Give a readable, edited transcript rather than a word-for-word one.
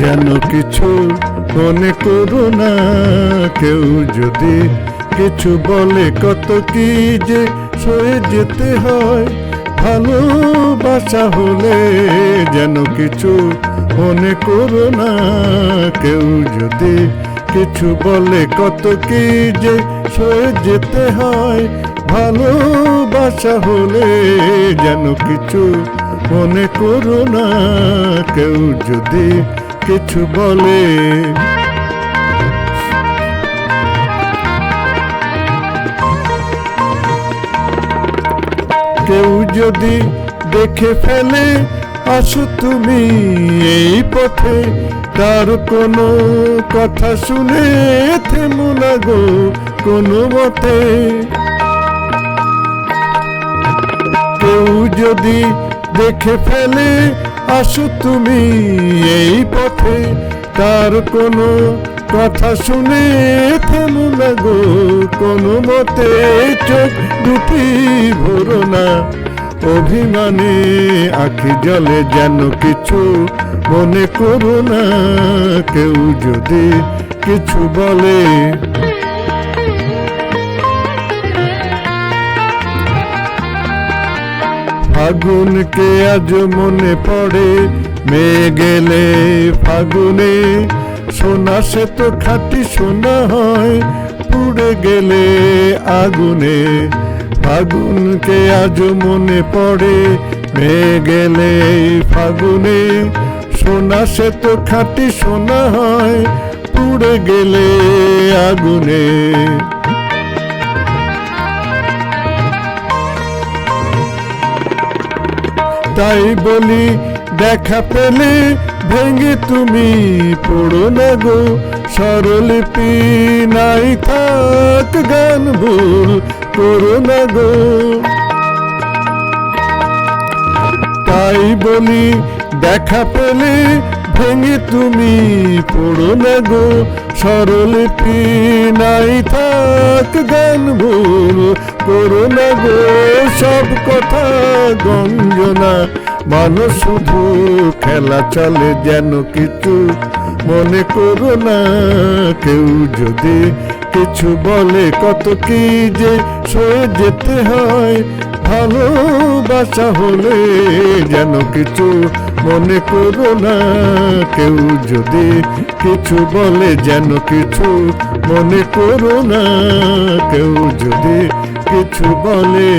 যেন কিছু মনে করো না, কেউ যদি কিছু বলে কত কি যে সয়ে যেতে হয়। ভালোবাসা হলে যেন কিছু মনে করো না, কেউ যদি কিছু বলে কত কি যে সয়ে যেতে হয়। ভালোবাসা হলে যেন কিছু মনে করো না, কেউ যদি কিছু বলে। কেউ যদি দেখে ফেলে আসো তুমি এই পথে, তার কোনো কথা শুনে থেমো না গো কোনো মতে। কেউ যদি দেখে ফেলে আসো তুমি এই পথে, তার কোনো কথা শুনে থেমো না গো কোনো মতে। চোখ দুটি ভরো না অভিমানে, আখি জলে যেন কিছু মনে করো না, কেউ যদি কিছু বলে। ফাগুনকে আজ মনে পড়ে, মেয়ে গেলে ফাগুনে। সোনা সে তো খাঁটি সোনা হয়, পুড়ে গেলে আগুনে। ফাগুনকে আজ মনে পড়ে, মেয়ে গেলে ফাগুনে। সোনা সে তো খাঁটি সোনা হয়, পুড়ে গেলে আগুনে। তাই বলি দেখা পেলে ভেঙে তুমি পড়ো না গো, স্বরলিপি নাই থাক গান ভুল করো না গো। তাই বলি দেখা পেলে ভেঙে তুমি পড়ো না গো, স্বরলিপি নাই থাক গান ভুল করো না গো। সব কথা গঞ্জনা মানুষ শুধু খেলা চলে, যেন কিছু মনে করো না, কেউ যদি কিছু বলে কত কি যে সয়ে যেতে হয়। ভালোবাসা হলে যেন কিছু মনে করো না, কেউ যদি কিছু বলে যেন কিছু মনে করো না, কেউ যদি কিছু বলে।